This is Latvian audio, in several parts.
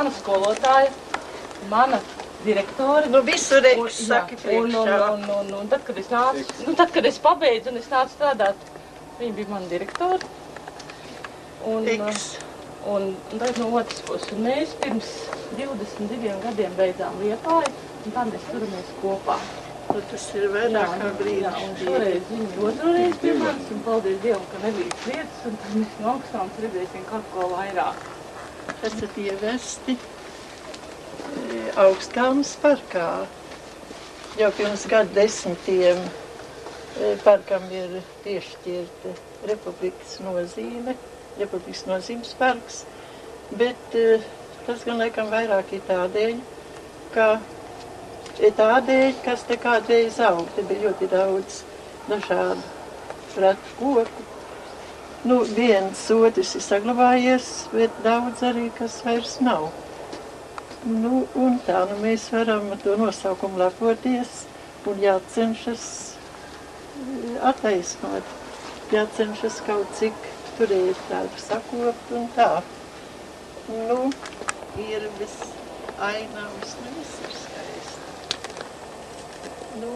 mana skolotāja, mana direktori. Nu, visu reizi saki priekšā. Un tad, kad es nācu, tad, kad es pabeidzu un es nācu strādāt, viņi bija mani direktori. Un tagad no otras puses. Un mēs pirms 22 gadiem beidzām Liepāju, un tā mēs turamies kopā. Nu, tas ir vairāk kā brīdis. Jā, un šoreiz viņi otru reizi pie manis, un paldies Dievam, ka nebija vietas, un tad mēs no augstām redzēsim kaut ko vairāk. Esat ievesti Augstkalnes parkā. Jau pirms gadu 10 parkam ir piešķirta Republikas nozīmes parks, bet tas gan laikam vairāk ir tādēļ, kas te kādreiz aug. Te bija ļoti daudz dažādu ratu koku. Nu, viens otrs ir saglabājies, bet daudz arī, kas vairs nav. Nu, un tā, mēs varam to nosaukumu lepoties un jācenšas attaisnot. Jācenšas kaut cik turēt tādu sakopt un tā. Nu, ir ainavas, viss ir skaisti. Nu,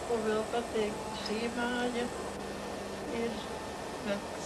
ko vēl pateikt, šī māja ir veca.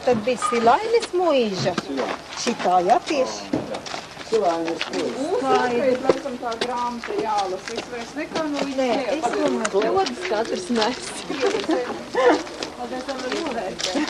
Tad bija Silainis mūža. Šitā, jā, tieši. Silainis mūža. Tā ir. Laikam tā grāmata jālas. Es vairs nekā no viņa Nē, es domāju, Klodas katrs nes. Paldies, tam var novērtēt.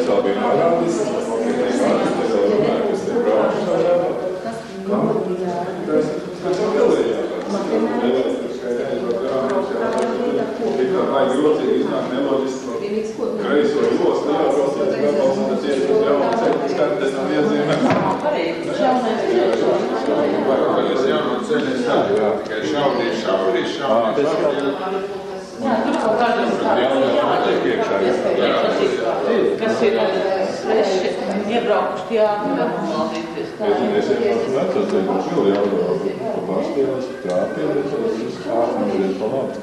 Sabiedrība. tā vajag rocīgi iznāk neloģiski no kreiso ilos, nevarbūt nebalsot tieši uz jaunu ceļu, kas kartes nav iezīmēts. Es jaunu ceļu es tādu, tikai šaurīs. Jā, tur kaut kādiem kas ir sveši iebraukuši teātri, maldīties. Es iebraucu necas, mili jaudārā, pa Bastielas, Trāpienes, es ārmēries pa labi.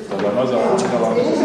Tādā mazā uznavā tas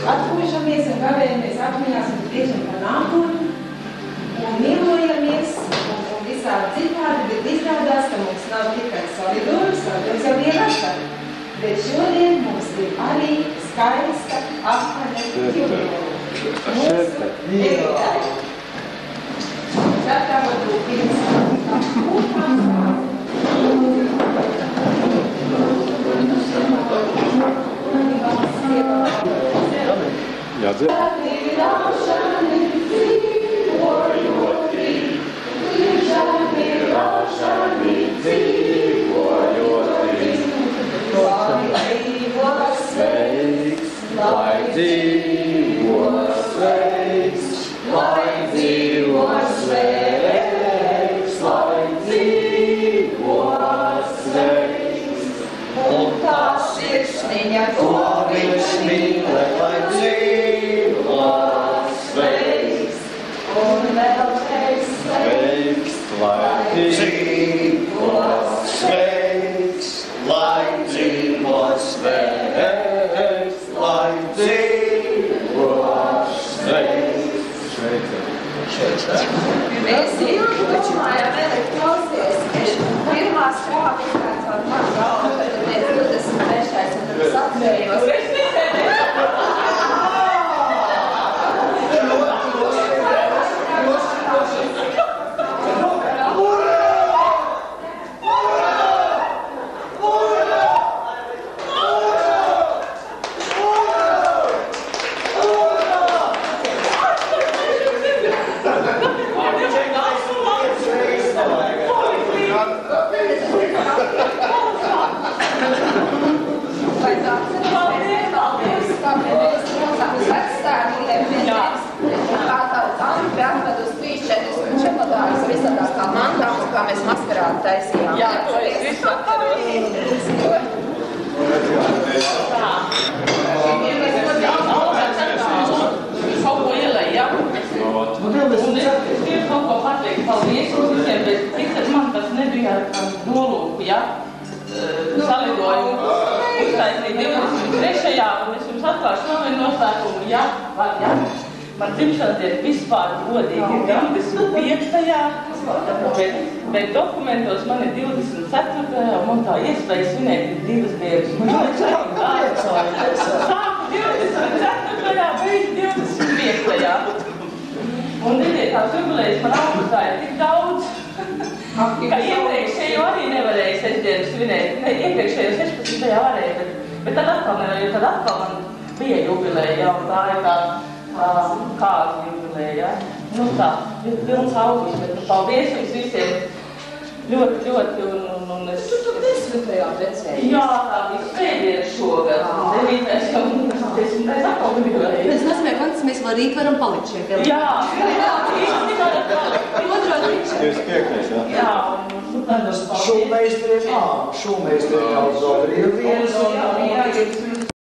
atpūšamies un kavējamies atmiņās un priekšam par nākotni un mīlojamies un visādi citādi, bet izrādās, ka mums nav tikai solidums, solidums jau bija vasara, Bet šodien mums ir arī skaista apaļa jubileja. Mūsu Evitai gatavotu pirms Jādzird. Lai dzīvo sveiks, lai dzīvo sveiks, lai dzīvo sveiks. Un tā sirsniņa, ko viņš mīlē, lai dzīvo sveiks, un vēl sveiks, lai dzīvo sveiks, lai dzīvo sveiks, lai dzīvo sveiks. Mēs ilgi domājām elektrosies, ka pirmā strāva izkāds var man galva, tad mēs 23. un tad es atcerējos. Kā mēs maskarādu taisījām. Jā, to es visu atceros. Kaut ko ielēja, jā? Un es tieši kaut ko pateikt, paldies jums visiem, bet tikai man tas nebija ar nolūku, jā? Salidojumu uztaisīt 23. un es jums atklāšu vēl vienu noslēpumu, jā? Man dzimšanas diena vispār godīgi ir 25. Bet dokumentos man ir 24. un man tā iespēja svinēt 2 dienas. Man sāku 24. beidz 25. Un redziet, tās jubilejas man augustā ir tik daudz, ka iepriekšējo arī nevarēja sestdienu svinēt. Ne, iepriekšējo 16. varēja, bet tad atkal nevarēja, jo tad atkal man bija jubileja, un tā ir tā kāda jubileja. Nu tā, ir pilns augusts, bet paldies jums visiem. Ļoti, un es... Tu 10. decembrī. Jā, tā bija svētdiena šogad. 9. jau 10. atkal jubileja. Tas nozīmē, ka mēs vēl rīt varam palikt šeit. Jā, īsti varam palikt. Otrā tikšana. 25. jā. Jā, un tad Šūmeistri ir Zodrija.